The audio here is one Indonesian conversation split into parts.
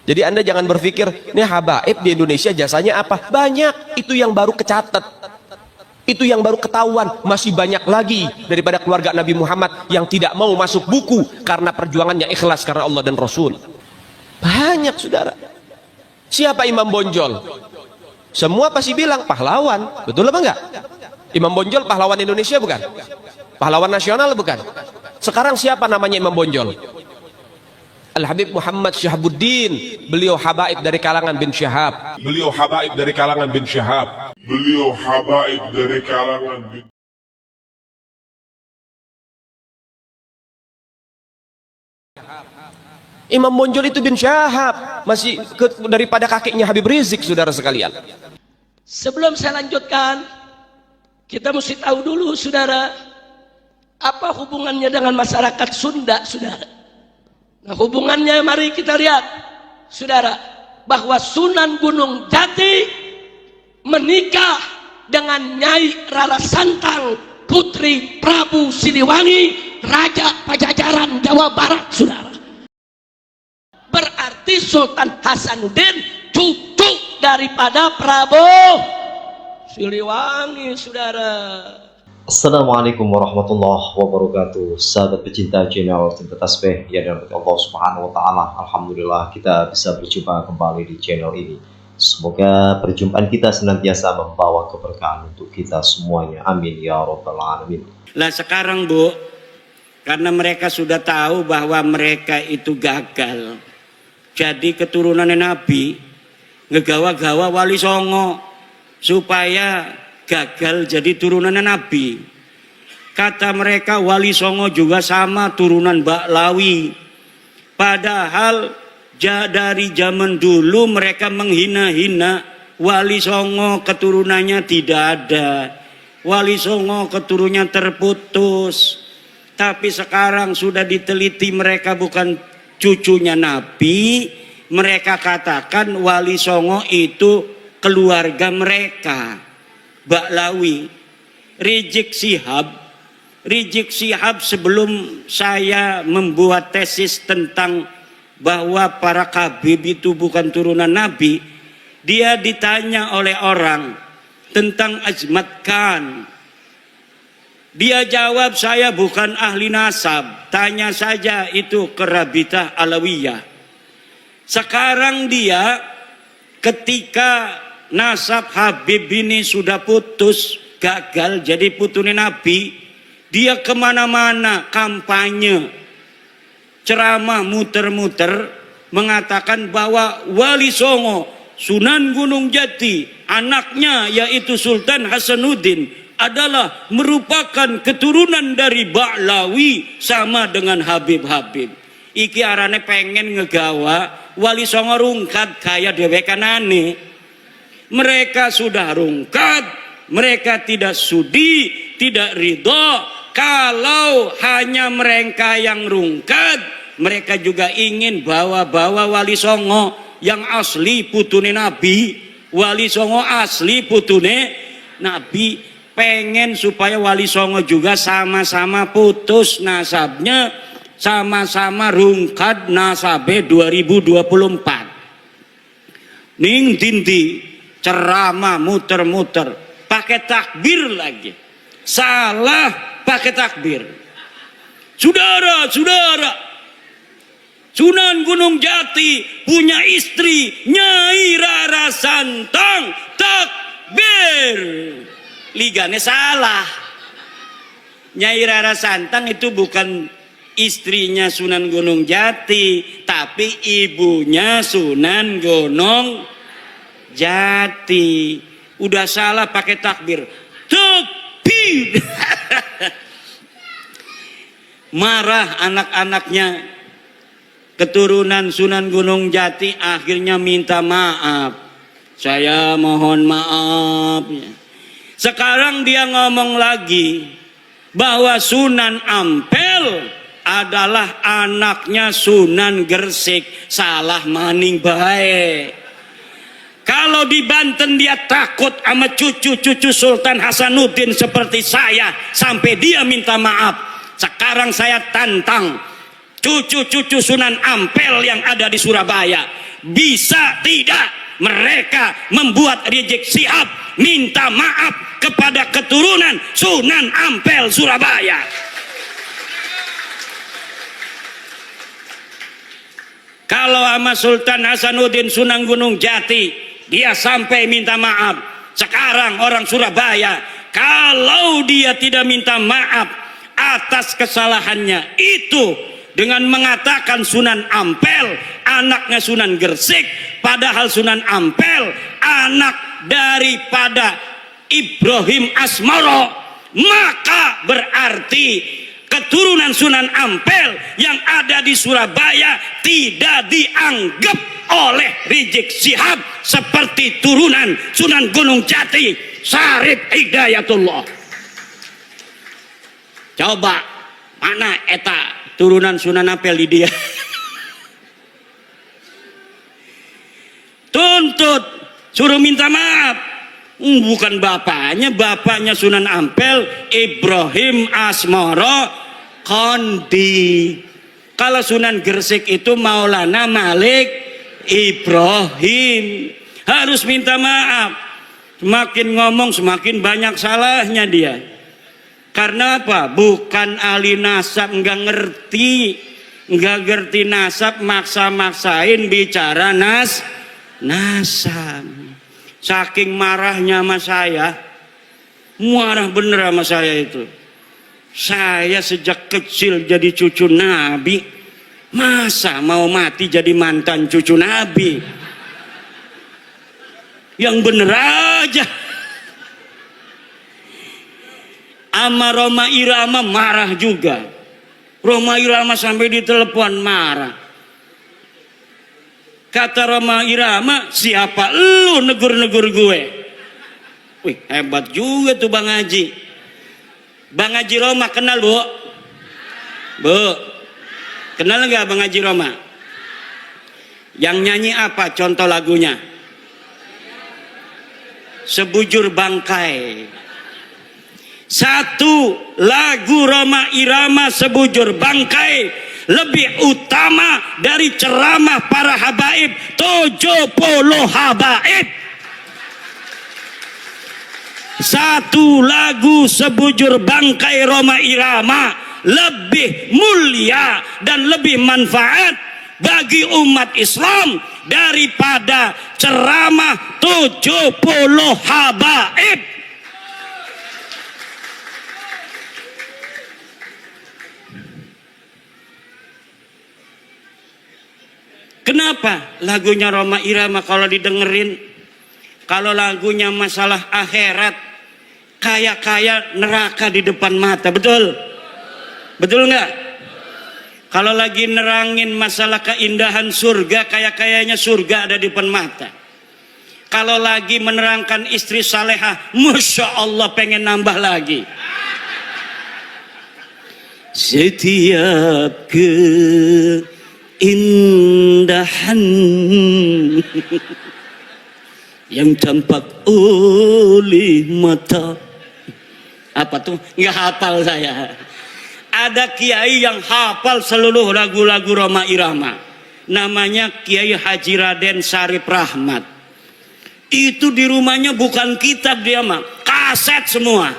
Jadi Anda jangan berpikir, ini habaib di Indonesia jasanya apa? Banyak, itu yang baru kecatat. Itu yang baru ketahuan. Masih banyak lagi daripada keluarga Nabi Muhammad yang tidak mau masuk buku karena perjuangannya ikhlas karena Allah dan Rasul. Banyak, saudara. Siapa Imam Bonjol? Semua pasti bilang pahlawan. Betul apa enggak? Imam Bonjol pahlawan Indonesia bukan? Pahlawan nasional bukan? Sekarang siapa namanya Imam Bonjol? Al-Habib Muhammad Syahabuddin. Beliau habaib dari kalangan bin Syahab. Beliau habaib dari kalangan bin Syahab. Beliau habaib dari kalangan bin Imam Bonjol itu bin Syahab, masih daripada kakeknya Habib Rizik, saudara sekalian. Sebelum saya lanjutkan, kita mesti tahu dulu, saudara, apa hubungannya dengan masyarakat Sunda, saudara. Nah, hubungannya mari kita lihat, saudara, bahwa Sunan Gunung Jati menikah dengan Nyai Rara Santang, putri Prabu Siliwangi, Raja Pajajaran Jawa Barat, saudara. Berarti Sultan Hasanuddin cucu daripada Prabu Siliwangi, saudara. Assalamualaikum warahmatullahi wabarakatuh. Sahabat pecinta channel Cinta Tasbih yang dirahmati Allah Subhanahu wa taala. Alhamdulillah kita bisa berjumpa kembali di channel ini. Semoga perjumpaan kita senantiasa membawa keberkahan untuk kita semuanya. Amin ya rabbal alamin. Lah sekarang, Bu, karena mereka sudah tahu bahwa mereka itu gagal jadi keturunan Nabi, ngegawa-gawa Wali Songo supaya gagal jadi turunan Nabi. Kata mereka Wali Songo juga sama turunan Baklawi. Padahal dari zaman dulu mereka menghina-hina Wali Songo, keturunannya tidak ada. Wali Songo keturunannya terputus. Tapi sekarang sudah diteliti mereka bukan cucunya Nabi. Mereka katakan Wali Songo itu keluarga mereka, Baklawi. Rizik Syihab sebelum saya membuat tesis tentang bahwa para Khabib itu bukan turunan Nabi, dia ditanya oleh orang tentang Azmat Khan. Dia jawab, saya bukan ahli nasab, tanya saja itu ke Rabitah Alawiyah. Sekarang dia ketika nasab Habib ini sudah putus, gagal jadi putune Nabi, dia kemana-mana kampanye, ceramah muter-muter mengatakan bahwa Wali Songo, Sunan Gunung Jati, anaknya yaitu Sultan Hasanuddin adalah merupakan keturunan dari Baklawi sama dengan Habib-Habib. Iki arane pengen ngegawa Wali Songo rungkat kayak dewekanane. Mereka sudah rungkat, mereka tidak sudi, tidak ridho. Kalau hanya mereka yang rungkat, mereka juga ingin bawa-bawa Wali Songo yang asli putune Nabi. Wali Songo asli putune Nabi. Pengen supaya Wali Songo juga sama-sama putus nasabnya, sama-sama rungkat nasabe 2024. Ning dindi ceramah muter-muter pakai takbir lagi, salah pakai takbir. Saudara, Sunan Gunung Jati punya istri Nyai Rara Santang, takbir. Ligane salah. Nyai Rara Santang itu bukan istrinya Sunan Gunung Jati, tapi ibunya Sunan Gunung Jati. Udah salah pakai takbir. Takbir. Marah anak-anaknya keturunan Sunan Gunung Jati, akhirnya minta maaf. Saya mohon maaf. Sekarang dia ngomong lagi bahwa Sunan Ampel adalah anaknya Sunan Gresik. Salah maning bae. Kalau di Banten dia takut sama cucu-cucu Sultan Hasanuddin seperti saya sampai dia minta maaf. Sekarang saya tantang cucu-cucu Sunan Ampel yang ada di Surabaya. bisa tidak mereka membuat Rizik Syihab minta maaf kepada keturunan Sunan Ampel Surabaya? Kalau sama Sultan Hasanuddin Sunan Gunung Jati dia sampai minta maaf, sekarang orang Surabaya kalau dia tidak minta maaf atas kesalahannya itu dengan mengatakan Sunan Ampel anaknya Sunan Gresik, padahal Sunan Ampel anak daripada Ibrahim Asmoro, maka berarti keturunan Sunan Ampel yang ada di Surabaya tidak dianggap oleh Rizik Syihab seperti turunan Sunan Gunung Jati Syarif Hidayatullah. Coba mana eta turunan Sunan Ampel di dia? Tuntut, suruh minta maaf. Bukan bapaknya Sunan Ampel Ibrahim Asmoro Kondi. Kalau Sunan Gresik itu Maulana Malik Ibrahim, harus minta maaf. Semakin ngomong semakin banyak salahnya dia. Karena apa? Bukan ahli nasab, nggak ngerti nasab, maksa-maksain bicara nasab. Saking marahnya sama saya, marah bener sama saya itu. Saya sejak kecil jadi cucu Nabi, masa mau mati jadi mantan cucu Nabi? Yang bener aja. Ama Roma Irama marah juga. Roma Irama sampai ditelepon marah. Kata Roma Irama, siapa lu negur-negur gue? Wih, hebat juga tuh Bang Haji. Bang Haji Roma kenal, Bu? Bu, kenal nggak Bang Haji Roma? Yang nyanyi apa contoh lagunya? Sebujur Bangkai. Satu lagu Roma Irama Sebujur Bangkai lebih utama dari ceramah para habaib 70 habaib. Satu lagu Sebujur Bangkai Roma Irama lebih mulia dan lebih manfaat bagi umat Islam daripada ceramah 70 habaib. Kenapa lagunya Roma Irama kalau didengerin, kalau lagunya masalah akhirat, kayak neraka di depan mata, betul? Betul nggak? Kalau lagi nerangin masalah keindahan surga, kayaknya surga ada di depan mata. Kalau lagi menerangkan istri salehah, Masya Allah pengen nambah lagi. Setiap keindahan yang tampak oleh mata. Apa tuh? Nggak hafal saya. Ada kiai yang hafal seluruh lagu-lagu Roma Irama. Namanya Kiai Haji Raden Syarif Rahmat. Itu di rumahnya bukan kitab dia mah, kaset semua.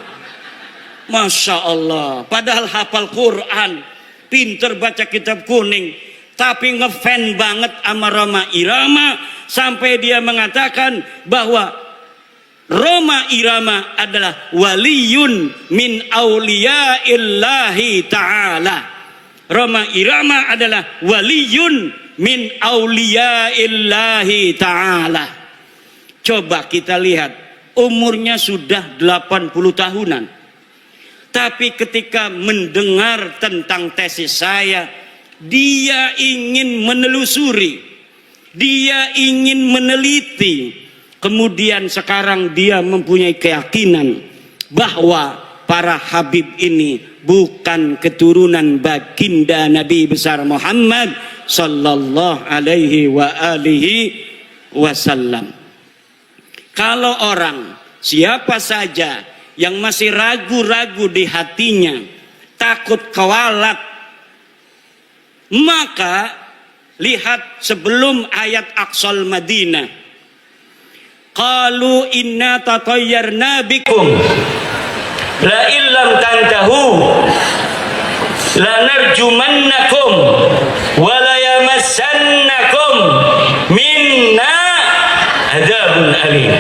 Masya Allah. Padahal hafal Quran, pinter baca kitab kuning, tapi ngefan banget sama Roma Irama sampai dia mengatakan bahwa Roma Irama adalah waliyun min auliyaillahi ta'ala. Roma Irama adalah waliyun min auliyaillahi ta'ala. Coba kita lihat, umurnya sudah 80 tahunan. Tapi ketika mendengar tentang tesis saya, dia ingin menelusuri, dia ingin meneliti. Kemudian sekarang dia mempunyai keyakinan bahwa para habib ini bukan keturunan baginda Nabi besar Muhammad sallallahu alaihi wa alihi wasallam. Kalau orang siapa saja yang masih ragu-ragu di hatinya, takut kewalat, maka lihat sebelum ayat Aqsal Madinah. Qalu inna tatayyarna bikum la illam tantahu lanarjumannakum wa la yamassannakum minna adzabun alim.